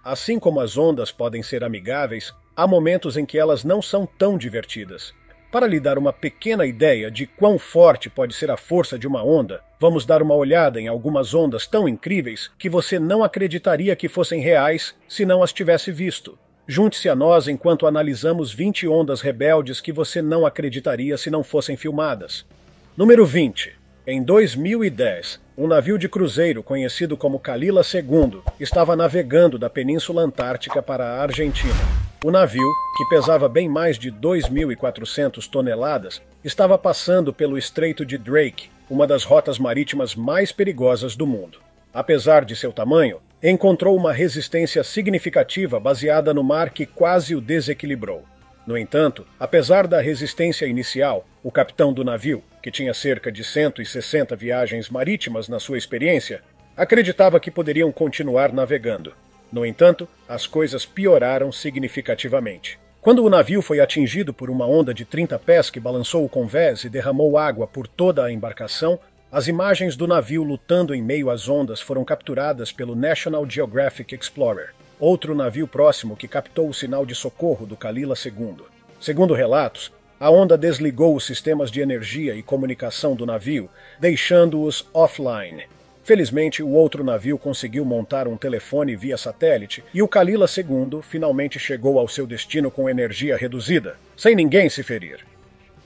Assim como as ondas podem ser amigáveis, há momentos em que elas não são tão divertidas. Para lhe dar uma pequena ideia de quão forte pode ser a força de uma onda, vamos dar uma olhada em algumas ondas tão incríveis que você não acreditaria que fossem reais se não as tivesse visto. Junte-se a nós enquanto analisamos 20 ondas rebeldes que você não acreditaria se não fossem filmadas. Número 20. Em 2010, um navio de cruzeiro conhecido como Kalila II estava navegando da Península Antártica para a Argentina. O navio, que pesava bem mais de 2.400 toneladas, estava passando pelo Estreito de Drake, uma das rotas marítimas mais perigosas do mundo. Apesar de seu tamanho, encontrou uma resistência significativa baseada no mar que quase o desequilibrou. No entanto, apesar da resistência inicial, o capitão do navio, que tinha cerca de 160 viagens marítimas na sua experiência, acreditava que poderiam continuar navegando. No entanto, as coisas pioraram significativamente. Quando o navio foi atingido por uma onda de 30 pés que balançou o convés e derramou água por toda a embarcação, as imagens do navio lutando em meio às ondas foram capturadas pelo National Geographic Explorer, outro navio próximo que captou o sinal de socorro do Kalila II. Segundo relatos, a onda desligou os sistemas de energia e comunicação do navio, deixando-os offline. Felizmente, o outro navio conseguiu montar um telefone via satélite e o Kalila II finalmente chegou ao seu destino com energia reduzida, sem ninguém se ferir.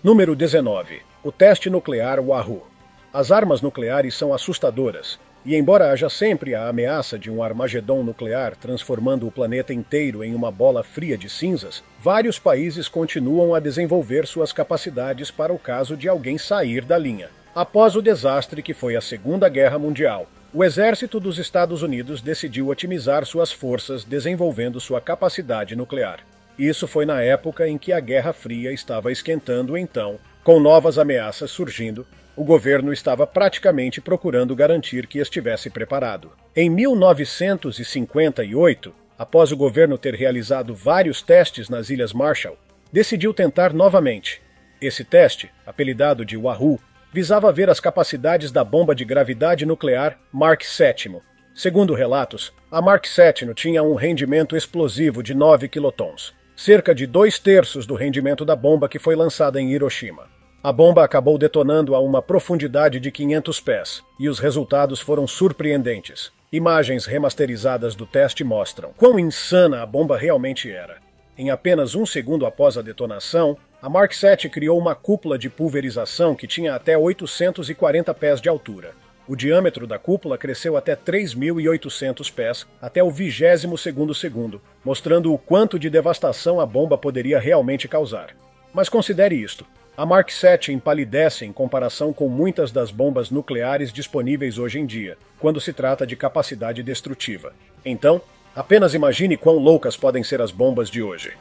Número 19. O teste nuclear Wahoo. As armas nucleares são assustadoras, e embora haja sempre a ameaça de um Armagedon nuclear transformando o planeta inteiro em uma bola fria de cinzas, vários países continuam a desenvolver suas capacidades para o caso de alguém sair da linha. Após o desastre que foi a Segunda Guerra Mundial, o exército dos Estados Unidos decidiu otimizar suas forças desenvolvendo sua capacidade nuclear. Isso foi na época em que a Guerra Fria estava esquentando, então, com novas ameaças surgindo, o governo estava praticamente procurando garantir que estivesse preparado. Em 1958, após o governo ter realizado vários testes nas Ilhas Marshall, decidiu tentar novamente. Esse teste, apelidado de Wahoo, visava ver as capacidades da bomba de gravidade nuclear Mark VII. Segundo relatos, a Mark VII tinha um rendimento explosivo de 9 quilotons, cerca de 2/3 do rendimento da bomba que foi lançada em Hiroshima. A bomba acabou detonando a uma profundidade de 500 pés, e os resultados foram surpreendentes. Imagens remasterizadas do teste mostram quão insana a bomba realmente era. Em apenas um segundo após a detonação, a Mark VII criou uma cúpula de pulverização que tinha até 840 pés de altura. O diâmetro da cúpula cresceu até 3.800 pés até o 20º segundo, mostrando o quanto de devastação a bomba poderia realmente causar. Mas considere isto. A Mark VII empalidece em comparação com muitas das bombas nucleares disponíveis hoje em dia, quando se trata de capacidade destrutiva. Então, apenas imagine quão loucas podem ser as bombas de hoje.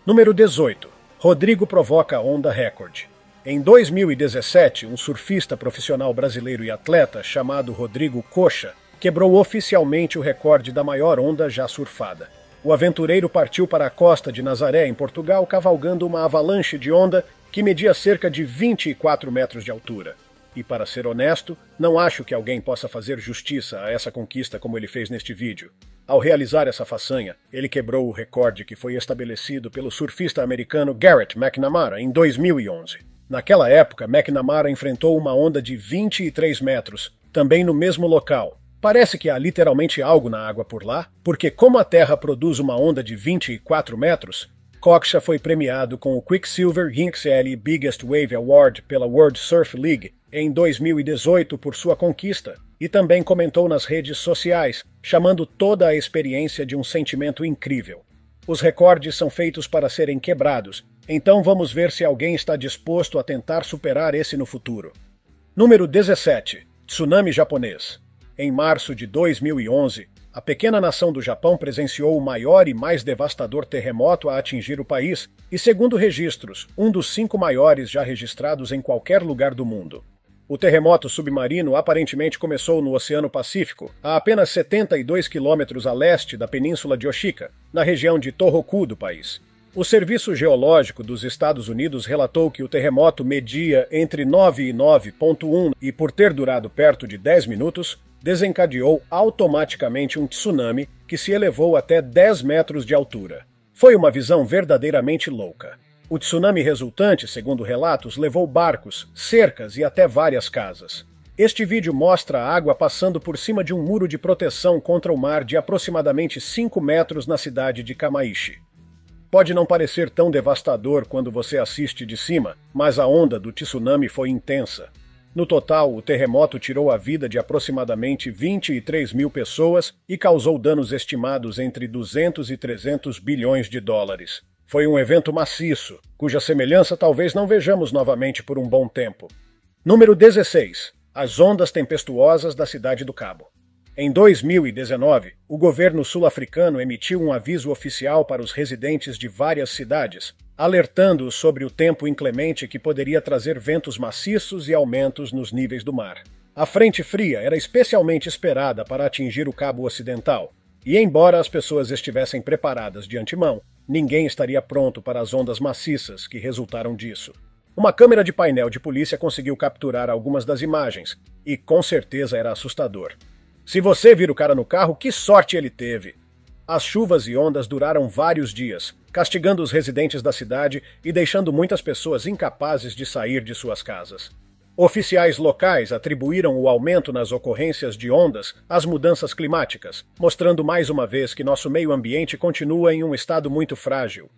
Número 18. Rodrigo provoca onda recorde. Em 2017, um surfista profissional brasileiro e atleta chamado Rodrigo Coxa quebrou oficialmente o recorde da maior onda já surfada. O aventureiro partiu para a costa de Nazaré, em Portugal, cavalgando uma avalanche de onda que media cerca de 24 metros de altura. E, para ser honesto, não acho que alguém possa fazer justiça a essa conquista como ele fez neste vídeo. Ao realizar essa façanha, ele quebrou o recorde que foi estabelecido pelo surfista americano Garrett McNamara em 2011. Naquela época, McNamara enfrentou uma onda de 23 metros, também no mesmo local. Parece que há literalmente algo na água por lá, porque como a Terra produz uma onda de 24 metros, Coxa foi premiado com o Quicksilver XL Biggest Wave Award pela World Surf League em 2018 por sua conquista, e também comentou nas redes sociais, chamando toda a experiência de um sentimento incrível. Os recordes são feitos para serem quebrados, então vamos ver se alguém está disposto a tentar superar esse no futuro. Número 17. Tsunami japonês. Em março de 2011, a pequena nação do Japão presenciou o maior e mais devastador terremoto a atingir o país e, segundo registros, um dos 5 maiores já registrados em qualquer lugar do mundo. O terremoto submarino aparentemente começou no Oceano Pacífico, a apenas 72 quilômetros a leste da península de Oshika, na região de Tohoku do país. O Serviço Geológico dos Estados Unidos relatou que o terremoto media entre 9 e 9,1 e, por ter durado perto de 10 minutos, desencadeou automaticamente um tsunami que se elevou até 10 metros de altura. Foi uma visão verdadeiramente louca. O tsunami resultante, segundo relatos, levou barcos, cercas e até várias casas. Este vídeo mostra a água passando por cima de um muro de proteção contra o mar de aproximadamente 5 metros na cidade de Kamaishi. Pode não parecer tão devastador quando você assiste de cima, mas a onda do tsunami foi intensa. No total, o terremoto tirou a vida de aproximadamente 23 mil pessoas e causou danos estimados entre 200 e 300 bilhões de dólares. Foi um evento maciço, cuja semelhança talvez não vejamos novamente por um bom tempo. Número 16. As ondas tempestuosas da Cidade do Cabo. Em 2019, o governo sul-africano emitiu um aviso oficial para os residentes de várias cidades, alertando-os sobre o tempo inclemente que poderia trazer ventos maciços e aumentos nos níveis do mar. A frente fria era especialmente esperada para atingir o Cabo Ocidental, e embora as pessoas estivessem preparadas de antemão, ninguém estaria pronto para as ondas maciças que resultaram disso. Uma câmera de painel de polícia conseguiu capturar algumas das imagens, e com certeza era assustador. Se você vir o cara no carro, que sorte ele teve! As chuvas e ondas duraram vários dias, castigando os residentes da cidade e deixando muitas pessoas incapazes de sair de suas casas. Oficiais locais atribuíram o aumento nas ocorrências de ondas às mudanças climáticas, mostrando mais uma vez que nosso meio ambiente continua em um estado muito frágil.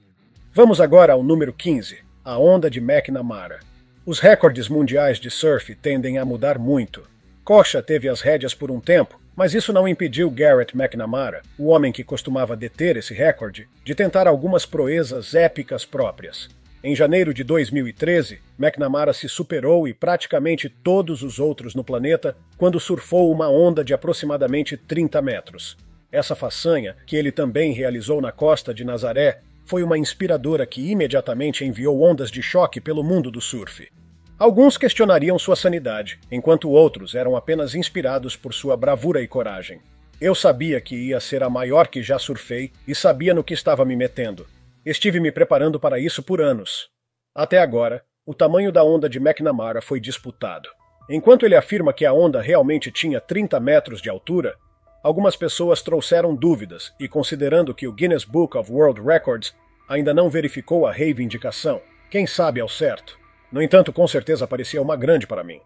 Vamos agora ao número 15, a onda de McNamara. Os recordes mundiais de surf tendem a mudar muito. Kocha teve as rédeas por um tempo, mas isso não impediu Garrett McNamara, o homem que costumava deter esse recorde, de tentar algumas proezas épicas próprias. Em janeiro de 2013, McNamara se superou e praticamente todos os outros no planeta quando surfou uma onda de aproximadamente 30 metros. Essa façanha, que ele também realizou na costa de Nazaré, foi uma inspiradora que imediatamente enviou ondas de choque pelo mundo do surf. Alguns questionariam sua sanidade, enquanto outros eram apenas inspirados por sua bravura e coragem. Eu sabia que ia ser a maior que já surfei e sabia no que estava me metendo. Estive me preparando para isso por anos. Até agora, o tamanho da onda de McNamara foi disputado. Enquanto ele afirma que a onda realmente tinha 30 metros de altura, algumas pessoas trouxeram dúvidas e, considerando que o Guinness Book of World Records ainda não verificou a reivindicação, quem sabe ao certo? No entanto, com certeza parecia uma grande para mim.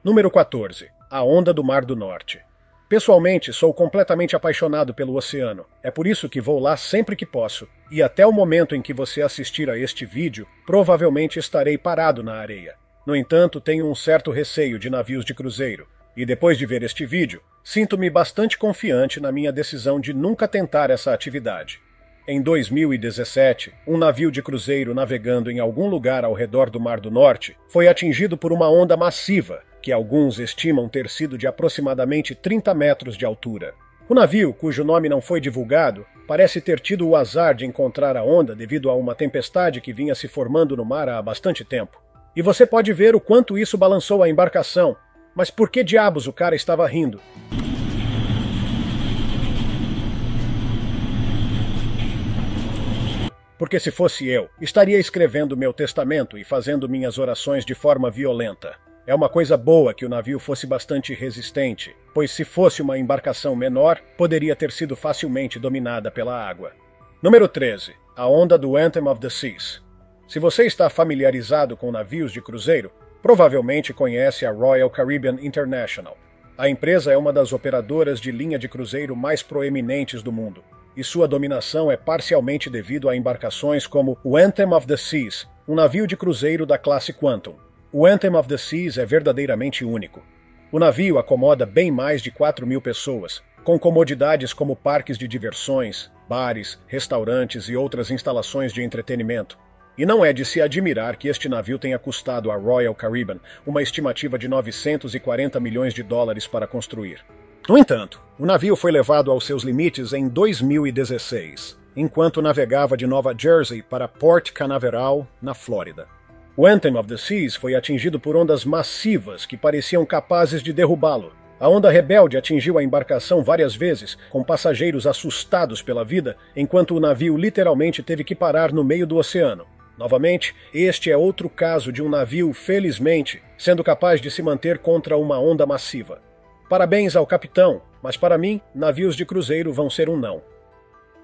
Número 14. A onda do Mar do Norte. Pessoalmente, sou completamente apaixonado pelo oceano. É por isso que vou lá sempre que posso. E até o momento em que você assistir a este vídeo, provavelmente estarei parado na areia. No entanto, tenho um certo receio de navios de cruzeiro. E depois de ver este vídeo, sinto-me bastante confiante na minha decisão de nunca tentar essa atividade. Em 2017, um navio de cruzeiro navegando em algum lugar ao redor do Mar do Norte foi atingido por uma onda massiva, que alguns estimam ter sido de aproximadamente 30 metros de altura. O navio, cujo nome não foi divulgado, parece ter tido o azar de encontrar a onda devido a uma tempestade que vinha se formando no mar há bastante tempo. E você pode ver o quanto isso balançou a embarcação. Mas por que diabos o cara estava rindo? Porque se fosse eu, estaria escrevendo meu testamento e fazendo minhas orações de forma violenta. É uma coisa boa que o navio fosse bastante resistente, pois se fosse uma embarcação menor, poderia ter sido facilmente dominada pela água. Número 13. A onda do Anthem of the Seas. Se você está familiarizado com navios de cruzeiro, provavelmente conhece a Royal Caribbean International. A empresa é uma das operadoras de linha de cruzeiro mais proeminentes do mundo, e sua dominação é parcialmente devido a embarcações como o Anthem of the Seas, um navio de cruzeiro da classe Quantum. O Anthem of the Seas é verdadeiramente único. O navio acomoda bem mais de 4.000 pessoas, com comodidades como parques de diversões, bares, restaurantes e outras instalações de entretenimento. E não é de se admirar que este navio tenha custado à Royal Caribbean uma estimativa de 940 milhões de dólares para construir. No entanto, o navio foi levado aos seus limites em 2016, enquanto navegava de Nova Jersey para Port Canaveral, na Flórida. O Anthem of the Seas foi atingido por ondas massivas que pareciam capazes de derrubá-lo. A onda rebelde atingiu a embarcação várias vezes, com passageiros assustados pela vida, enquanto o navio literalmente teve que parar no meio do oceano. Novamente, este é outro caso de um navio, felizmente, sendo capaz de se manter contra uma onda massiva. Parabéns ao capitão, mas para mim, navios de cruzeiro vão ser um não.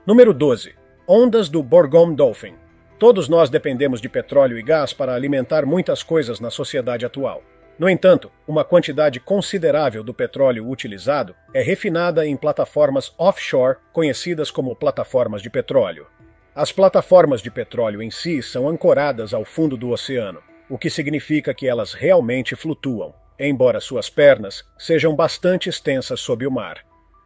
Número 12. Ondas do Bornholm Dolphin. Todos nós dependemos de petróleo e gás para alimentar muitas coisas na sociedade atual. No entanto, uma quantidade considerável do petróleo utilizado é refinada em plataformas offshore, conhecidas como plataformas de petróleo. As plataformas de petróleo em si são ancoradas ao fundo do oceano, o que significa que elas realmente flutuam, embora suas pernas sejam bastante extensas sob o mar.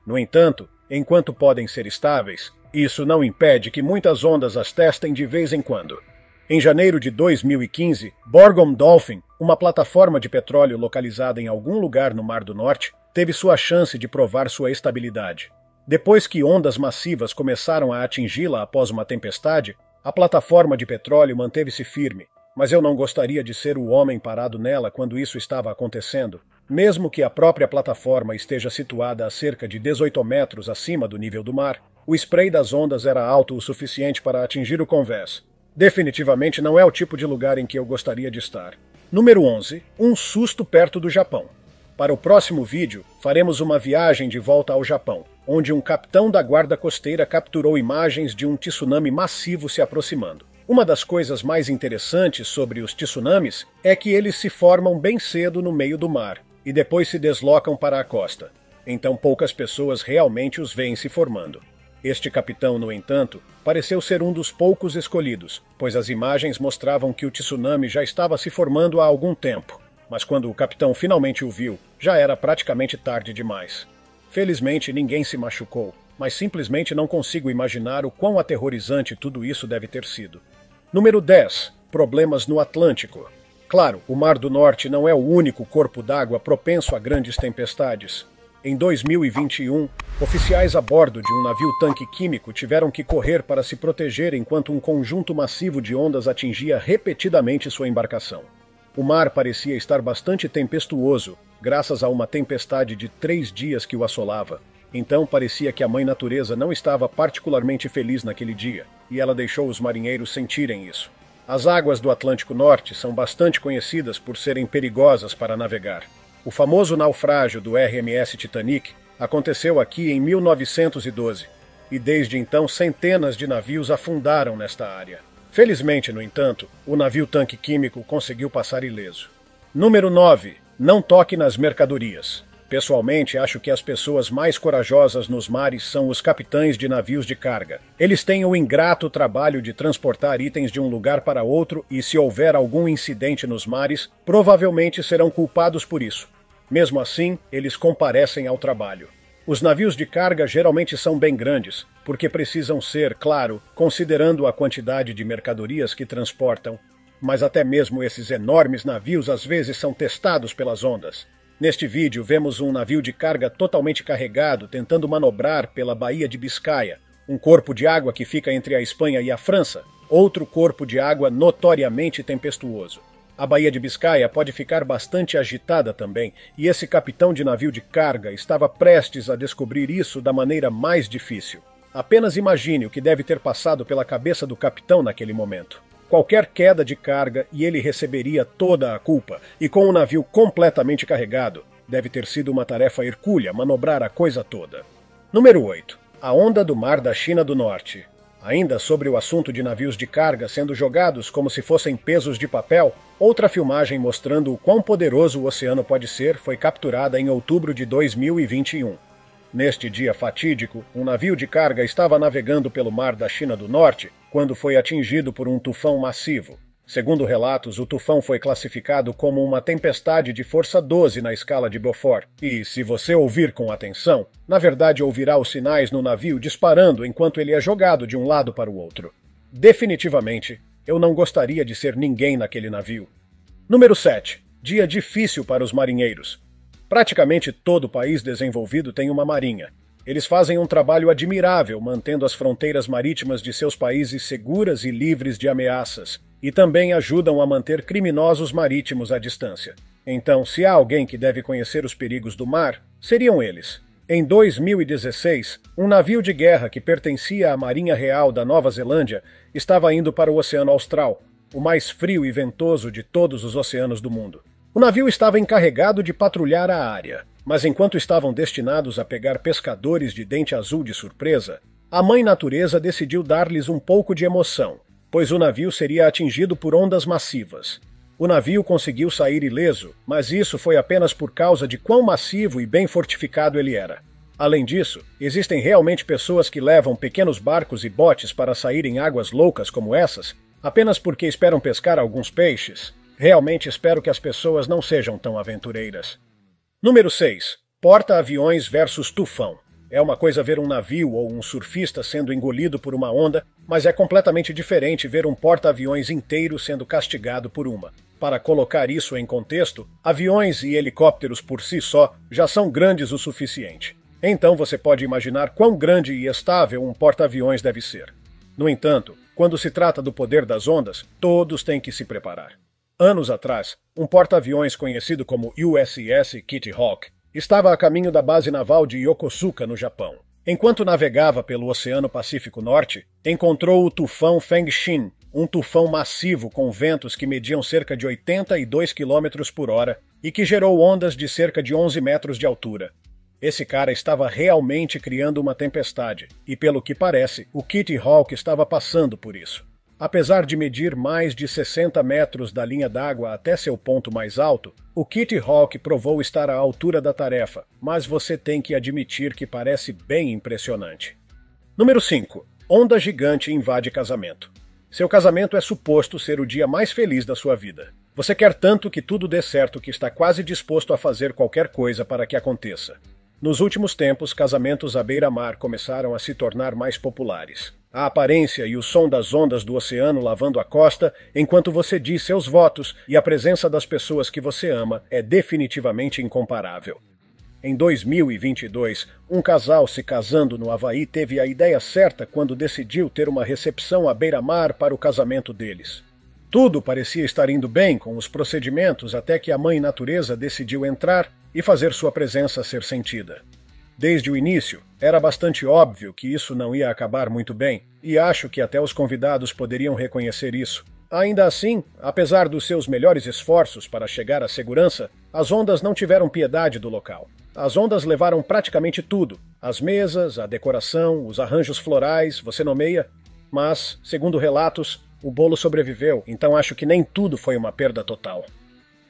No entanto, enquanto podem ser estáveis, isso não impede que muitas ondas as testem de vez em quando. Em janeiro de 2015, Bornholm Dolphin, uma plataforma de petróleo localizada em algum lugar no Mar do Norte, teve sua chance de provar sua estabilidade. Depois que ondas massivas começaram a atingi-la após uma tempestade, a plataforma de petróleo manteve-se firme, mas eu não gostaria de ser o homem parado nela quando isso estava acontecendo, mesmo que a própria plataforma esteja situada a cerca de 18 metros acima do nível do mar. O spray das ondas era alto o suficiente para atingir o convés. Definitivamente não é o tipo de lugar em que eu gostaria de estar. Número 11. Um susto perto do Japão. Para o próximo vídeo, faremos uma viagem de volta ao Japão, onde um capitão da guarda costeira capturou imagens de um tsunami massivo se aproximando. Uma das coisas mais interessantes sobre os tsunamis é que eles se formam bem cedo no meio do mar e depois se deslocam para a costa. Então poucas pessoas realmente os veem se formando. Este capitão, no entanto, pareceu ser um dos poucos escolhidos, pois as imagens mostravam que o tsunami já estava se formando há algum tempo. Mas quando o capitão finalmente o viu, já era praticamente tarde demais. Felizmente ninguém se machucou, mas simplesmente não consigo imaginar o quão aterrorizante tudo isso deve ter sido. Número 10. Problemas no Atlântico. Claro, o Mar do Norte não é o único corpo d'água propenso a grandes tempestades. Em 2021, oficiais a bordo de um navio-tanque químico tiveram que correr para se proteger enquanto um conjunto massivo de ondas atingia repetidamente sua embarcação. O mar parecia estar bastante tempestuoso, graças a uma tempestade de 3 dias que o assolava. Então parecia que a mãe natureza não estava particularmente feliz naquele dia, e ela deixou os marinheiros sentirem isso. As águas do Atlântico Norte são bastante conhecidas por serem perigosas para navegar. O famoso naufrágio do RMS Titanic aconteceu aqui em 1912, e desde então centenas de navios afundaram nesta área. Felizmente, no entanto, o navio-tanque químico conseguiu passar ileso. Número 9. Não toque nas mercadorias. Pessoalmente, acho que as pessoas mais corajosas nos mares são os capitães de navios de carga. Eles têm o ingrato trabalho de transportar itens de um lugar para outro e, se houver algum incidente nos mares, provavelmente serão culpados por isso. Mesmo assim, eles comparecem ao trabalho. Os navios de carga geralmente são bem grandes, porque precisam ser, claro, considerando a quantidade de mercadorias que transportam. Mas até mesmo esses enormes navios às vezes são testados pelas ondas. Neste vídeo, vemos um navio de carga totalmente carregado tentando manobrar pela Baía de Biscaia, um corpo de água que fica entre a Espanha e a França, outro corpo de água notoriamente tempestuoso. A Baía de Biscaia pode ficar bastante agitada também, e esse capitão de navio de carga estava prestes a descobrir isso da maneira mais difícil. Apenas imagine o que deve ter passado pela cabeça do capitão naquele momento. Qualquer queda de carga e ele receberia toda a culpa, e com o navio completamente carregado, deve ter sido uma tarefa hercúlea manobrar a coisa toda. Número 8. A onda do mar da China do Norte. Ainda sobre o assunto de navios de carga sendo jogados como se fossem pesos de papel, outra filmagem mostrando o quão poderoso o oceano pode ser foi capturada em outubro de 2021. Neste dia fatídico, um navio de carga estava navegando pelo mar da China do Norte quando foi atingido por um tufão massivo. Segundo relatos, o tufão foi classificado como uma tempestade de força 12 na escala de Beaufort. E, se você ouvir com atenção, na verdade ouvirá os sinais no navio disparando enquanto ele é jogado de um lado para o outro. Definitivamente, eu não gostaria de ser ninguém naquele navio. Número 7. Dia difícil para os marinheiros. Praticamente todo país desenvolvido tem uma marinha. Eles fazem um trabalho admirável mantendo as fronteiras marítimas de seus países seguras e livres de ameaças, e também ajudam a manter criminosos marítimos à distância. Então, se há alguém que deve conhecer os perigos do mar, seriam eles. Em 2016, um navio de guerra que pertencia à Marinha Real da Nova Zelândia estava indo para o Oceano Austral, o mais frio e ventoso de todos os oceanos do mundo. O navio estava encarregado de patrulhar a área, Mas enquanto estavam destinados a pegar pescadores de dente azul de surpresa, a Mãe Natureza decidiu dar-lhes um pouco de emoção, pois o navio seria atingido por ondas massivas. O navio conseguiu sair ileso, mas isso foi apenas por causa de quão massivo e bem fortificado ele era. Além disso, existem realmente pessoas que levam pequenos barcos e botes para sair em águas loucas como essas, apenas porque esperam pescar alguns peixes? Realmente espero que as pessoas não sejam tão aventureiras. Número 6. Porta-aviões versus tufão. É uma coisa ver um navio ou um surfista sendo engolido por uma onda, mas é completamente diferente ver um porta-aviões inteiro sendo castigado por uma. Para colocar isso em contexto, aviões e helicópteros por si só já são grandes o suficiente. Então você pode imaginar quão grande e estável um porta-aviões deve ser. No entanto, quando se trata do poder das ondas, todos têm que se preparar. Anos atrás, um porta-aviões conhecido como USS Kitty Hawk estava a caminho da base naval de Yokosuka, no Japão. Enquanto navegava pelo Oceano Pacífico Norte, encontrou o tufão Fengshin, um tufão massivo com ventos que mediam cerca de 82 km por hora e que gerou ondas de cerca de 11 metros de altura. Esse cara estava realmente criando uma tempestade, e pelo que parece, o Kitty Hawk estava passando por isso. Apesar de medir mais de 60 metros da linha d'água até seu ponto mais alto, o Kitty Hawk provou estar à altura da tarefa, mas você tem que admitir que parece bem impressionante. Número 5. Onda gigante invade casamento. Seu casamento é suposto ser o dia mais feliz da sua vida. Você quer tanto que tudo dê certo que está quase disposto a fazer qualquer coisa para que aconteça. Nos últimos tempos, casamentos à beira-mar começaram a se tornar mais populares. A aparência e o som das ondas do oceano lavando a costa enquanto você diz seus votos e a presença das pessoas que você ama é definitivamente incomparável. Em 2022, um casal se casando no Havaí teve a ideia certa quando decidiu ter uma recepção à beira-mar para o casamento deles. Tudo parecia estar indo bem com os procedimentos até que a Mãe Natureza decidiu entrar e fazer sua presença ser sentida. Desde o início, era bastante óbvio que isso não ia acabar muito bem, e acho que até os convidados poderiam reconhecer isso. Ainda assim, apesar dos seus melhores esforços para chegar à segurança, as ondas não tiveram piedade do local. As ondas levaram praticamente tudo: as mesas, a decoração, os arranjos florais, você nomeia. Mas, segundo relatos, o bolo sobreviveu, então acho que nem tudo foi uma perda total.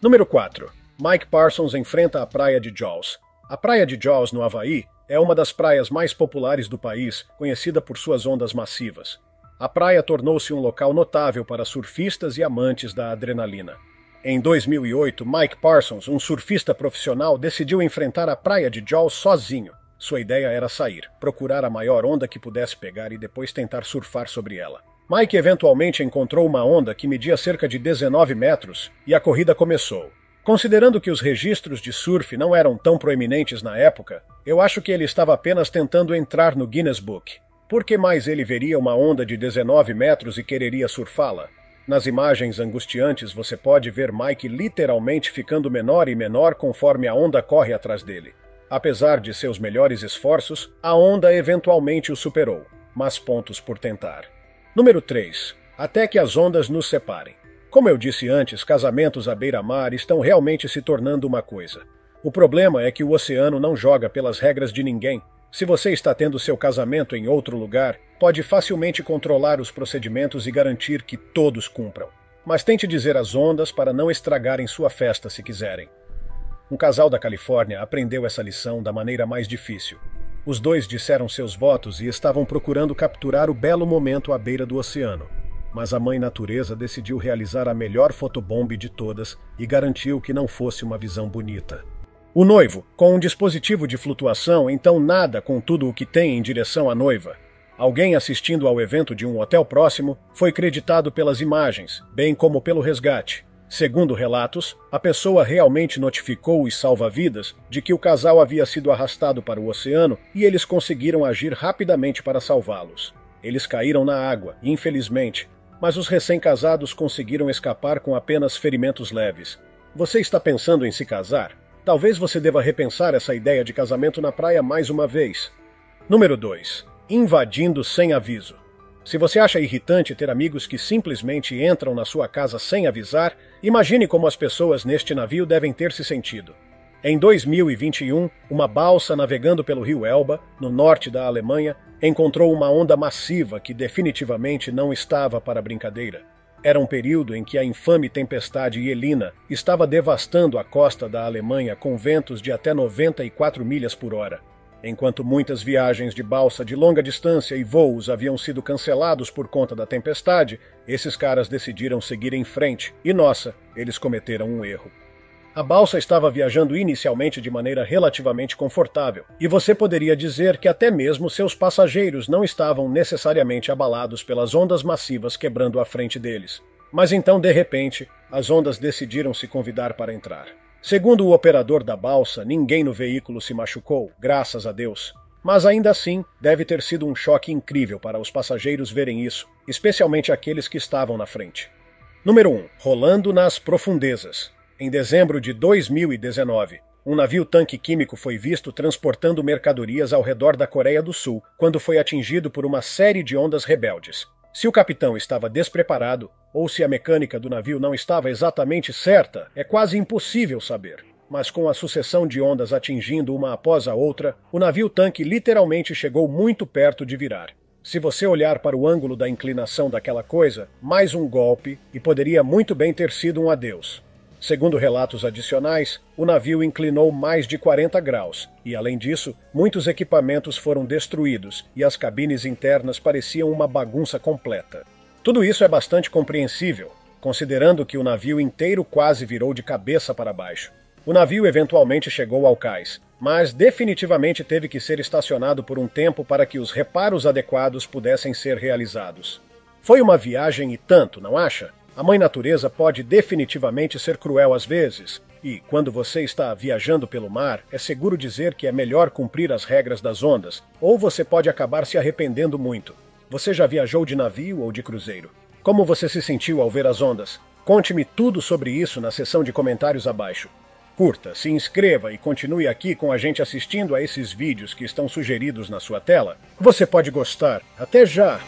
Número 4. Mike Parsons enfrenta a praia de Jaws. A praia de Jaws, no Havaí, é uma das praias mais populares do país, conhecida por suas ondas massivas. A praia tornou-se um local notável para surfistas e amantes da adrenalina. Em 2008, Mike Parsons, um surfista profissional, decidiu enfrentar a praia de Jaws sozinho. Sua ideia era sair, procurar a maior onda que pudesse pegar e depois tentar surfar sobre ela. Mike eventualmente encontrou uma onda que media cerca de 19 metros e a corrida começou. Considerando que os registros de surf não eram tão proeminentes na época, eu acho que ele estava apenas tentando entrar no Guinness Book. Por que mais ele veria uma onda de 19 metros e quereria surfá-la? Nas imagens angustiantes você pode ver Mike literalmente ficando menor e menor conforme a onda corre atrás dele. Apesar de seus melhores esforços, a onda eventualmente o superou, mas pontos por tentar. Número 3. Até que as ondas nos separem. Como eu disse antes, casamentos à beira-mar estão realmente se tornando uma coisa. O problema é que o oceano não joga pelas regras de ninguém. Se você está tendo seu casamento em outro lugar, pode facilmente controlar os procedimentos e garantir que todos cumpram. Mas tente dizer às ondas para não estragarem sua festa se quiserem. Um casal da Califórnia aprendeu essa lição da maneira mais difícil. Os dois disseram seus votos e estavam procurando capturar o belo momento à beira do oceano. Mas a Mãe Natureza decidiu realizar a melhor fotobomb de todas e garantiu que não fosse uma visão bonita. O noivo, com um dispositivo de flutuação, então nada com tudo o que tem em direção à noiva. Alguém assistindo ao evento de um hotel próximo foi creditado pelas imagens, bem como pelo resgate. Segundo relatos, a pessoa realmente notificou os salva-vidas de que o casal havia sido arrastado para o oceano e eles conseguiram agir rapidamente para salvá-los. Eles caíram na água, infelizmente, mas os recém-casados conseguiram escapar com apenas ferimentos leves. Você está pensando em se casar? Talvez você deva repensar essa ideia de casamento na praia mais uma vez. Número 2. Invadindo sem aviso. Se você acha irritante ter amigos que simplesmente entram na sua casa sem avisar, imagine como as pessoas neste navio devem ter se sentido. Em 2021, uma balsa navegando pelo rio Elba, no norte da Alemanha, encontrou uma onda massiva que definitivamente não estava para brincadeira. Era um período em que a infame tempestade Elina estava devastando a costa da Alemanha com ventos de até 94 milhas por hora. Enquanto muitas viagens de balsa de longa distância e voos haviam sido cancelados por conta da tempestade, esses caras decidiram seguir em frente e, nossa, eles cometeram um erro. A balsa estava viajando inicialmente de maneira relativamente confortável, e você poderia dizer que até mesmo seus passageiros não estavam necessariamente abalados pelas ondas massivas quebrando a frente deles. Mas então, de repente, as ondas decidiram se convidar para entrar. Segundo o operador da balsa, ninguém no veículo se machucou, graças a Deus. Mas ainda assim, deve ter sido um choque incrível para os passageiros verem isso, especialmente aqueles que estavam na frente. Número 1. Rolando nas profundezas. Em dezembro de 2019, um navio-tanque químico foi visto transportando mercadorias ao redor da Coreia do Sul quando foi atingido por uma série de ondas rebeldes. Se o capitão estava despreparado, ou se a mecânica do navio não estava exatamente certa, é quase impossível saber. Mas com a sucessão de ondas atingindo uma após a outra, o navio-tanque literalmente chegou muito perto de virar. Se você olhar para o ângulo da inclinação daquela coisa, mais um golpe e poderia muito bem ter sido um adeus. Segundo relatos adicionais, o navio inclinou mais de 40 graus e, além disso, muitos equipamentos foram destruídos e as cabines internas pareciam uma bagunça completa. Tudo isso é bastante compreensível, considerando que o navio inteiro quase virou de cabeça para baixo. O navio eventualmente chegou ao cais, mas definitivamente teve que ser estacionado por um tempo para que os reparos adequados pudessem ser realizados. Foi uma viagem e tanto, não acha? A mãe natureza pode definitivamente ser cruel às vezes, e, quando você está viajando pelo mar, é seguro dizer que é melhor cumprir as regras das ondas, ou você pode acabar se arrependendo muito. Você já viajou de navio ou de cruzeiro? Como você se sentiu ao ver as ondas? Conte-me tudo sobre isso na seção de comentários abaixo. Curta, se inscreva e continue aqui com a gente assistindo a esses vídeos que estão sugeridos na sua tela. Você pode gostar. Até já!